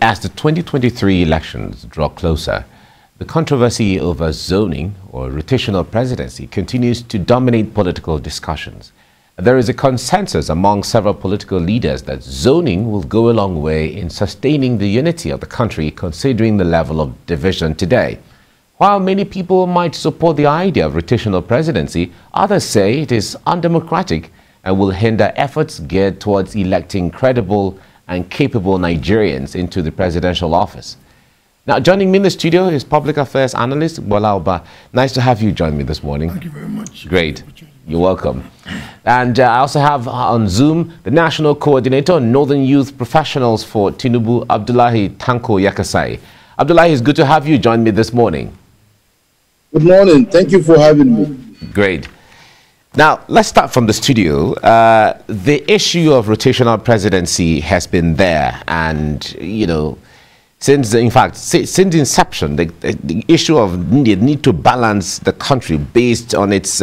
As the 2023 elections draw closer, the controversy over zoning or rotational presidency continues to dominate political discussions. There is a consensus among several political leaders that zoning will go a long way in sustaining the unity of the country considering the level of division today. While many people might support the idea of rotational presidency, others say it is undemocratic and will hinder efforts geared towards electing credible and capable Nigerians into the presidential office. Now, joining me in the studio is public affairs analyst Bola Oba. Nice to have you join me this morning. Thank you very much. Great. You're welcome. And I also have on Zoom the National Coordinator on Northern Youth Professionals for Tinubu, Abdullahi Tanko Yakasai. Abdullahi, it's good to have you join me this morning. Good morning. Thank you for having me. Great. Now, let's start from the studio. The issue of rotational presidency has been there, and, you know, since the inception, the issue of the need to balance the country based on its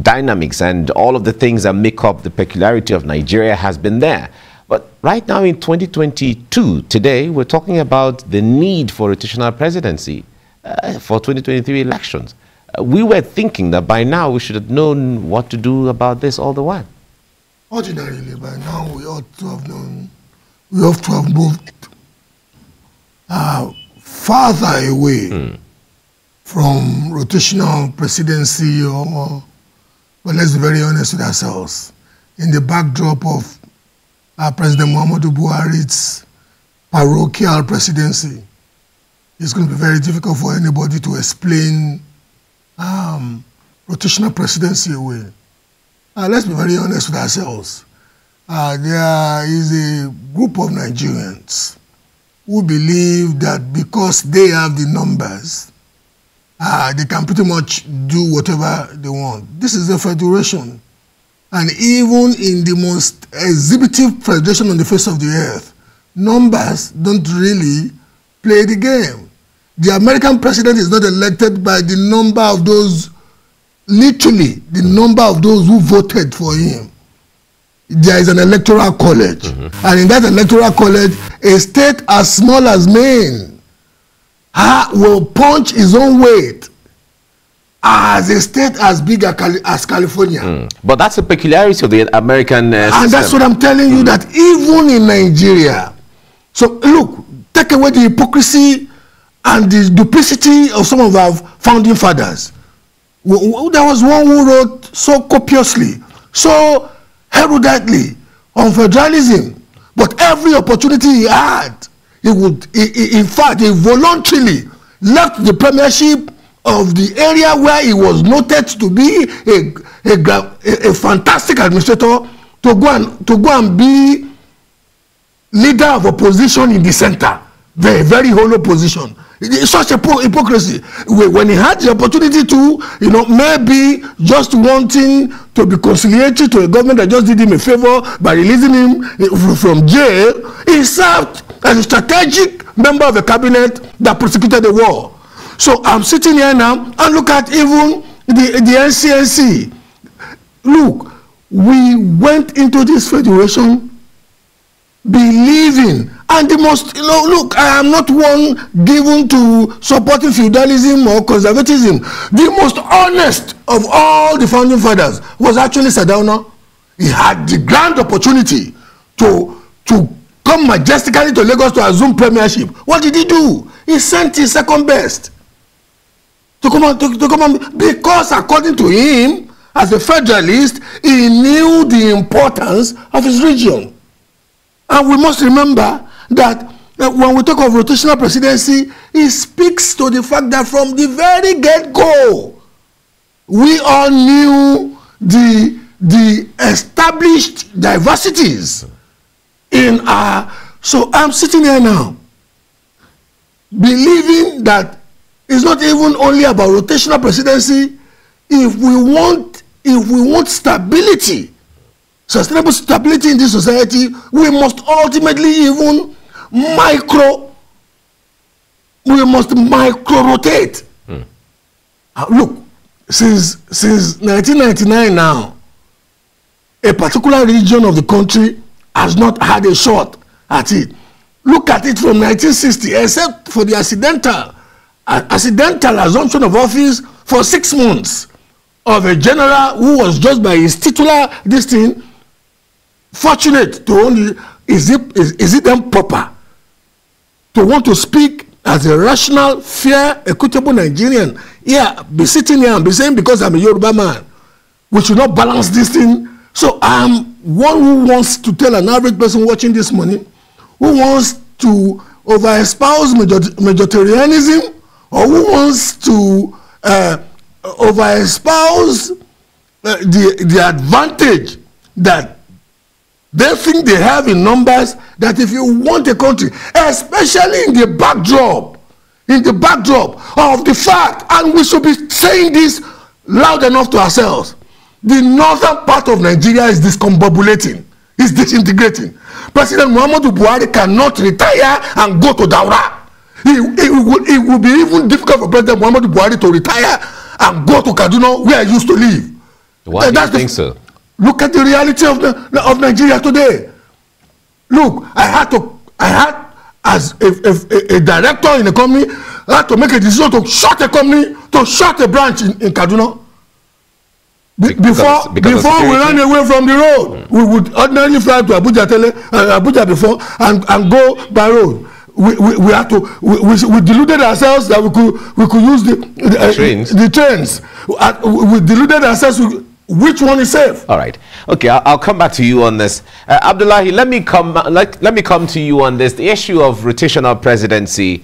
dynamics and all of the things that make up the peculiarity of Nigeria has been there. But right now in 2022, today, we're talking about the need for rotational presidency for 2023 elections. We were thinking that by now we should have known what to do about this all the while. Ordinarily, by now we ought to have known, we ought to have moved farther away from rotational presidency, but let's be very honest with ourselves. In the backdrop of President Muhammadu Buhari's parochial presidency, it's going to be very difficult for anybody to explain rotational presidency away. Let's be very honest with ourselves. There is a group of Nigerians who believe that because they have the numbers, they can pretty much do whatever they want. This is a federation. And even in the most exhibitive federation on the face of the earth, numbers don't really play the game. The American president is not elected by the number of those, literally, the number of those who voted for him. There is an electoral college. And in that electoral college, a state as small as Maine will punch his own weight as a state as big as California. But that's a peculiarity of the American system. And that's what I'm telling you, that even in Nigeria, so look, take away the hypocrisy and the duplicity of some of our founding fathers. There was one who wrote so copiously, so eruditely on federalism, but every opportunity he had, he would, in fact, he voluntarily left the premiership of the area where he was noted to be a fantastic administrator to go and be leader of opposition in the center, very, very hollow position. It's such a hypocrisy. When he had the opportunity to, you know, maybe just wanting to be conciliatory to a government that just did him a favor by releasing him from jail, he served as a strategic member of a cabinet that prosecuted the war. So I'm sitting here now and look at even the NCNC. Look, we went into this federation believing, and the most, you know, look, I am not one given to supporting feudalism or conservatism. The most honest of all the founding fathers was actually Sardauna. He had the grand opportunity to come majestically to Lagos to assume premiership. What did he do? He sent his second best to come on, because according to him, as a federalist, he knew the importance of his region. And we must remember that when we talk of rotational presidency, it speaks to the fact that from the very get-go, we all knew the established diversities in our... So I'm sitting here now, believing that it's not even only about rotational presidency. If we want stability, sustainable stability in this society, we must ultimately even micro-rotate. Look, since 1999 now, a particular region of the country has not had a shot at it. look at it from 1960, except for the accidental assumption of office for 6 months of a general who was just by his titular this thing, fortunate to only, is it then proper to want to speak as a rational, fair, equitable Nigerian? Yeah, be sitting here and be saying because I'm a Yoruba man, we should not balance this thing. So I'm one who wants to tell an average person watching this morning, who wants to over-espouse majoritarianism, or who wants to over-espouse the advantage that they think they have in numbers, that if you want a country, especially in the backdrop of the fact, and we should be saying this loud enough to ourselves, the northern part of Nigeria is discombobulating, is disintegrating. President Muhammadu Buhari cannot retire and go to Daura. It will be even difficult for President Muhammadu Buhari to retire and go to Kaduna, where he used to live. Why do you think so? Look at the reality of Nigeria today. Look, I had as a director in a company, I had to make a decision to shut a company, to shut a branch in Kaduna. Before we ran away from the road, we would ordinarily fly to Abuja before and go by road. We had to we deluded ourselves that we could use the trains. We deluded ourselves. Which one is safe? All right. Okay, I'll come back to you on this. Abdullahi, let me come to you on this. The issue of rotational presidency.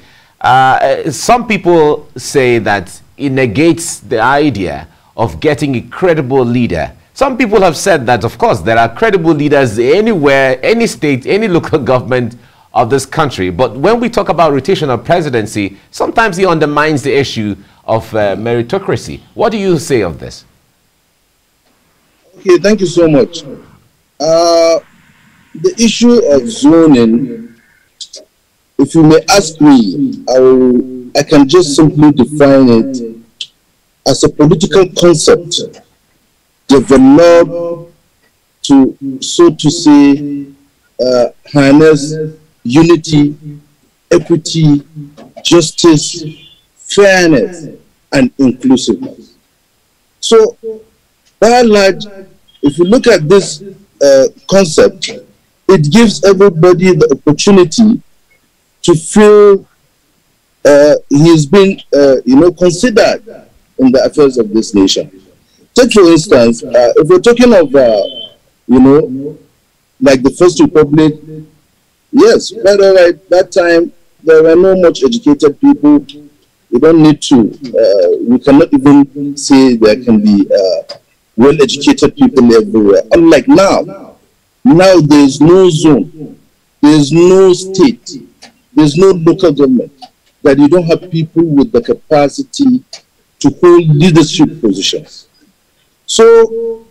Some people say that it negates the idea of getting a credible leader. Some people have said that, of course, there are credible leaders anywhere, any state, any local government of this country. But when we talk about rotational presidency, sometimes it undermines the issue of meritocracy. What do you say of this? Okay, thank you so much. The issue of zoning, if you may ask me, I can just simply define it as a political concept developed to, so to say, harness unity, equity, justice, fairness, and inclusiveness. So, by and large, if you look at this concept, it gives everybody the opportunity to feel he's been, considered in the affairs of this nation. Take for instance, if we're talking of, like the First Republic, yes, by the way, that time there were no much educated people. We don't need to, we cannot even say there can be well-educated people everywhere. Unlike now there's no zone, there's no state, there's no local government that you don't have people with the capacity to hold leadership positions. So,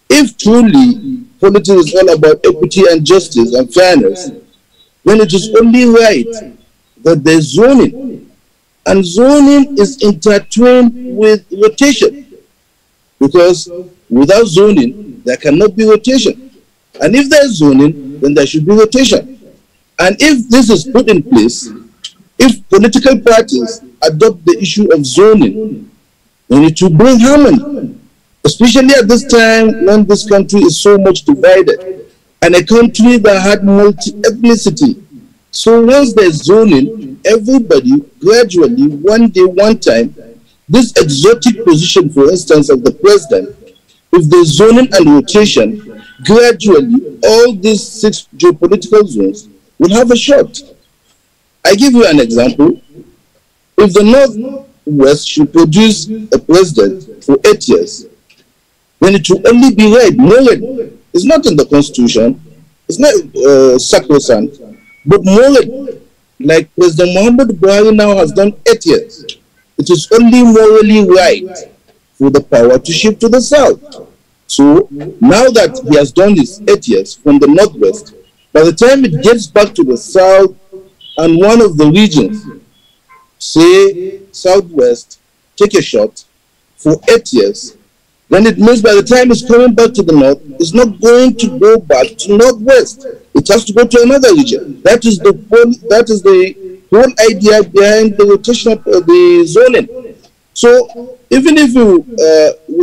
if truly politics is all about equity and justice and fairness, then it is only right that there's zoning. And zoning is intertwined with rotation. Because without zoning, there cannot be rotation. And if there's zoning, then there should be rotation. And if this is put in place, if political parties adopt the issue of zoning, then it will bring harmony, especially at this time when this country is so much divided, and a country that had multi-ethnicity. So once there's zoning, everybody gradually, one day, one time, this exotic position, for instance, of the president, if there's zoning and rotation, gradually all these 6 geopolitical zones will have a shot. I give you an example. If the Northwest should produce a president for 8 years, then it will only be right. Morally, it's not in the Constitution, it's not sacrosanct, but morally, like President Muhammadu Buhari now has done 8 years, it is only morally right for the power to shift to the South. So now that he has done his 8 years from the Northwest, by the time it gets back to the South and one of the regions, say Southwest, take a shot for 8 years, then it means by the time it's coming back to the North, it's not going to go back to Northwest. it has to go to another region. That is the whole idea behind the rotational the zoning. So even if you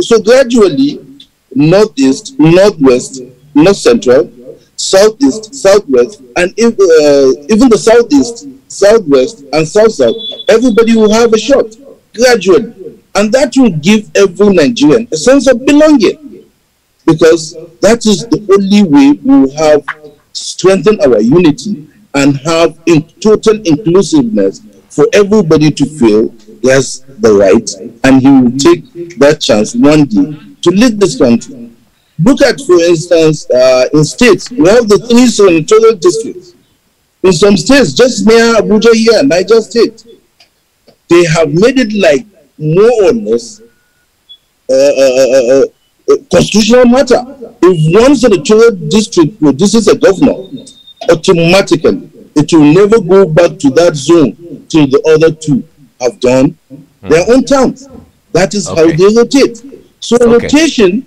so gradually, northeast, northwest, north central, southeast, southwest, and even the southeast, southwest, and south-south, everybody will have a shot gradually, and that will give every Nigerian a sense of belonging, because that is the only way we will have strengthen our unity and have total inclusiveness for everybody to feel he has the right and he will take that chance one day to lead this country. Look at, for instance, in states, we have the 3 senatorial districts. In some states, just near Abuja here, Niger State, they have made it like more or less constitutional matter. If one senatorial district produces a governor, automatically it will never go back to that zone till the other 2 have done their own terms. That is how they rotate. So rotation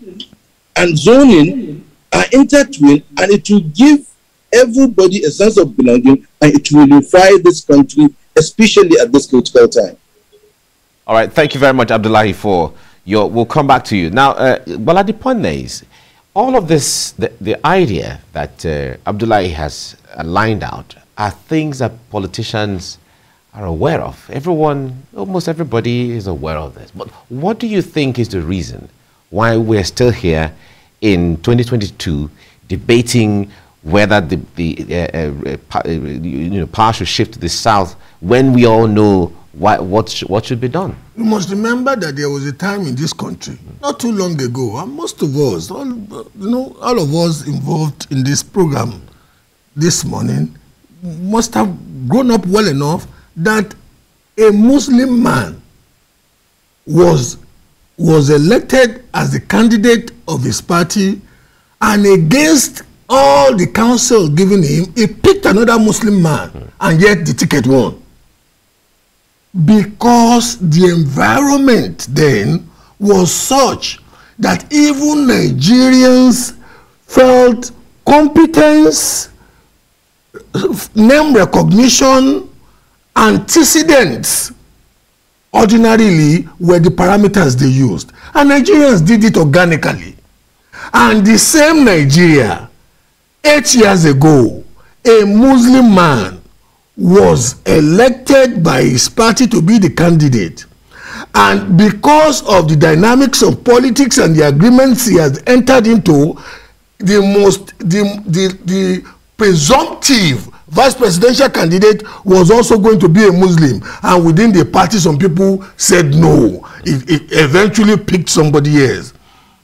and zoning are intertwined, and it will give everybody a sense of belonging, and it will unify this country, especially at this critical time. All right, thank you very much, Abdullahi, for your. We'll come back to you now. Well, at the point is, all of this, the idea that Abdullahi has lined out, are things that politicians are aware of. Everyone, almost everybody, is aware of this. But what do you think is the reason why we're still here in 2022 debating whether power should shift to the south, when we all know what should be done? You must remember that there was a time in this country, not too long ago, and most of us, all of us involved in this program this morning, must have grown up well enough that a Muslim man was elected as the candidate of his party, and against all the counsel given him, he picked another Muslim man, and yet the ticket won. Because the environment then was such that even Nigerians felt competence, name recognition, antecedents ordinarily were the parameters they used. And Nigerians did it organically. And the same Nigeria, 8 years ago, a Muslim man was elected by his party to be the candidate. And because of the dynamics of politics and the agreements he has entered into, the presumptive vice presidential candidate was also going to be a Muslim, and within the party some people said no. It eventually picked somebody else.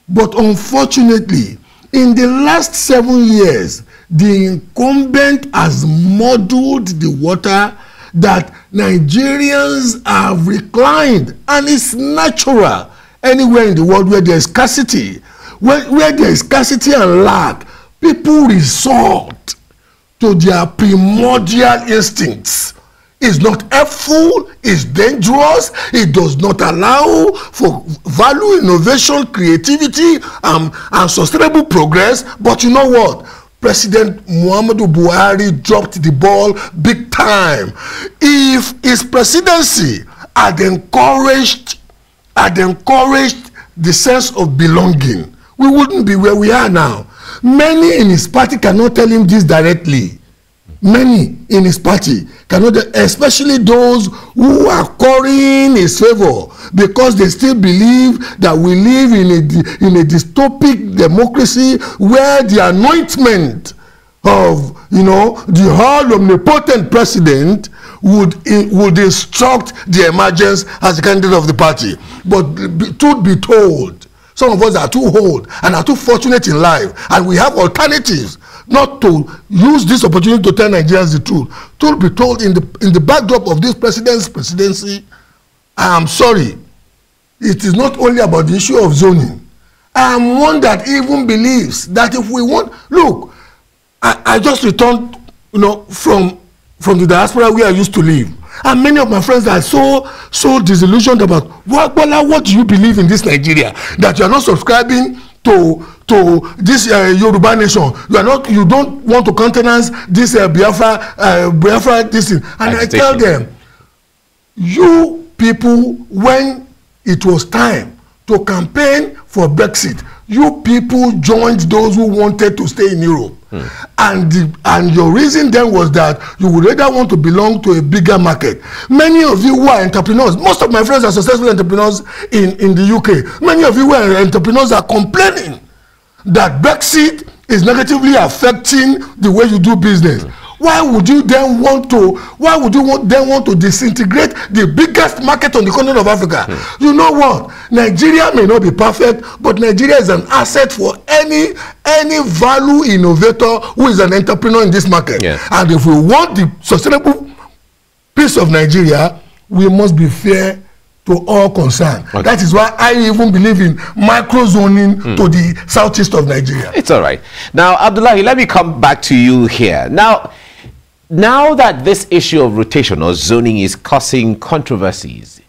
But unfortunately, in the last 7 years, the incumbent has muddled the water that Nigerians have reclined, and it's natural anywhere in the world where there is scarcity. Where there is scarcity and lack, people resort to their primordial instincts. It's not helpful, it's dangerous, it does not allow for value, innovation, creativity, and sustainable progress. But you know what? President Muhammadu Buhari dropped the ball big time. If his presidency had encouraged the sense of belonging, we wouldn't be where we are now. Many in his party cannot tell him this directly. Many in his party cannot, especially those who are currying his favor, because they still believe that we live in a dystopic democracy where the anointment of the all omnipotent president would instruct the emergence as the candidate of the party. But truth be told, some of us are too old and are too fortunate in life, and we have alternatives not to use this opportunity to tell Nigerians the truth. Truth be told, in the backdrop of this president's presidency, I am sorry, it is not only about the issue of zoning. I am one that even believes that if we want, look, I just returned, from the diaspora where I used to live, and many of my friends are so disillusioned about what do you believe in this Nigeria, that you are not subscribing to this Yoruba nation. You don't want to countenance this Biafra this thing. And I tell them, you people, when it was time to campaign for Brexit, you people joined those who wanted to stay in Europe. And your reason then was that you would rather want to belong to a bigger market. Many of you who are entrepreneurs, most of my friends are successful entrepreneurs in the UK. Many of you who are entrepreneurs are complaining that Brexit is negatively affecting the way you do business. Why would you then want to disintegrate the biggest market on the continent of Africa? You know what? Nigeria may not be perfect, but Nigeria is an asset for any value innovator who is an entrepreneur in this market. Yes. And if we want the sustainable peace of Nigeria, we must be fair to all concerned. Okay. That is why I even believe in micro-zoning to the southeast of Nigeria. It's all right. Now, Abdullahi, let me come back to you here. Now that this issue of rotation or zoning is causing controversies,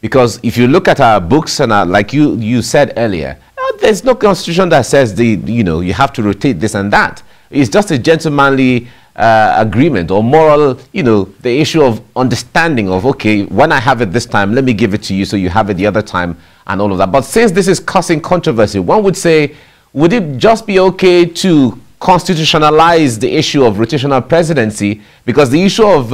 because if you look at our books and like you said earlier, there's no constitution that says you have to rotate this and that. It's just a gentlemanly agreement or moral, the issue of understanding of, okay, when I have it this time, let me give it to you so you have it the other time and all of that. But since this is causing controversy, one would say, would it just be okay to constitutionalize the issue of rotational presidency, because the issue of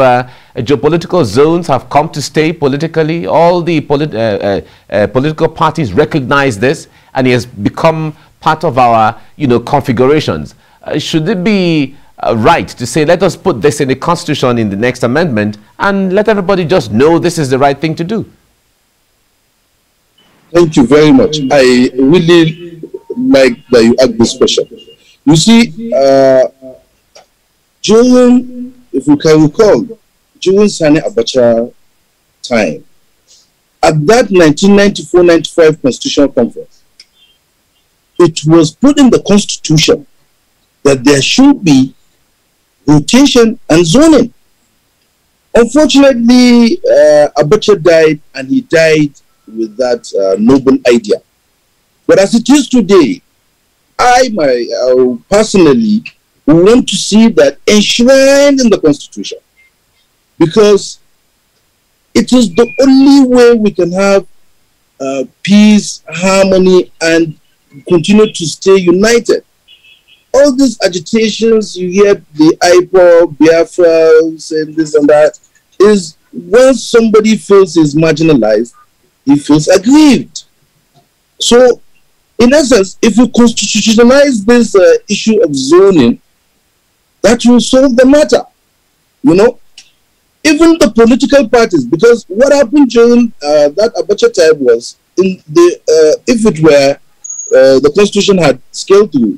geopolitical zones have come to stay politically? All the political parties recognize this, and it has become part of our configurations. Should it be right to say, let us put this in the constitution in the next amendment and let everybody just know this is the right thing to do? Thank you very much. I really like that you asked this question. You see, during, if you can recall, during Sani Abacha time, at that 1994-95 Constitutional Conference, it was put in the Constitution that there should be rotation and zoning. Unfortunately, Abacha died, and he died with that noble idea. But as it is today, I personally want to see that enshrined in the Constitution, because it is the only way we can have peace, harmony, and continue to stay united. All these agitations, you hear the IPOB, Biafra, saying this and that, is when somebody feels he's marginalized, he feels aggrieved. So, in essence, if you constitutionalize this issue of zoning, that will solve the matter. Even the political parties, because what happened during that Abacha time was, if it were the Constitution had scaled to,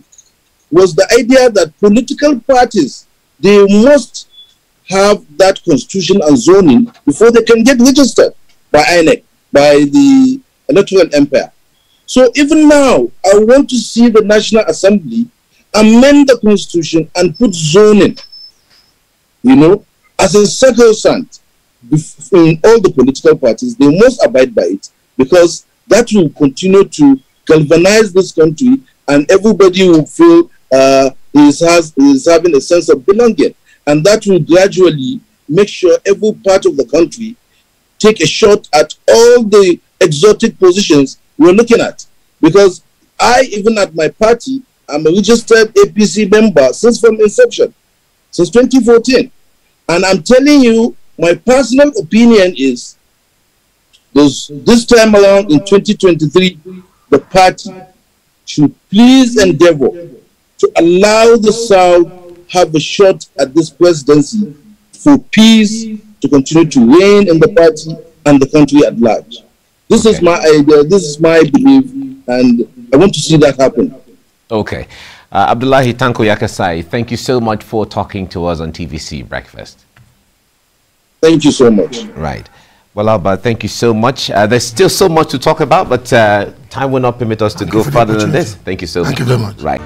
was the idea that political parties, they must have that Constitution and zoning before they can get registered by INEC, by the Electoral Empire. So even now, I want to see the National Assembly amend the Constitution and put zoning, as a sacrosanct in all the political parties. They must abide by it, because that will continue to galvanize this country, and everybody will feel is having a sense of belonging. And that will gradually make sure every part of the country take a shot at all the exotic positions we're looking at. Because even at my party, I'm a registered APC member from inception, since 2014. And I'm telling you, my personal opinion is, this time around in 2023, the party should please endeavor to allow the South have a shot at this presidency for peace to continue to reign in the party and the country at large. This is my idea, this is my belief, and I want to see that happen. Okay. Abdullahi Tanko Yakasai, thank you so much for talking to us on TVC Breakfast. Thank you so much. Right. Well, Alba, thank you so much. There's still so much to talk about, but time will not permit us to go further than this. Thank you so much. Thank you very much. Right.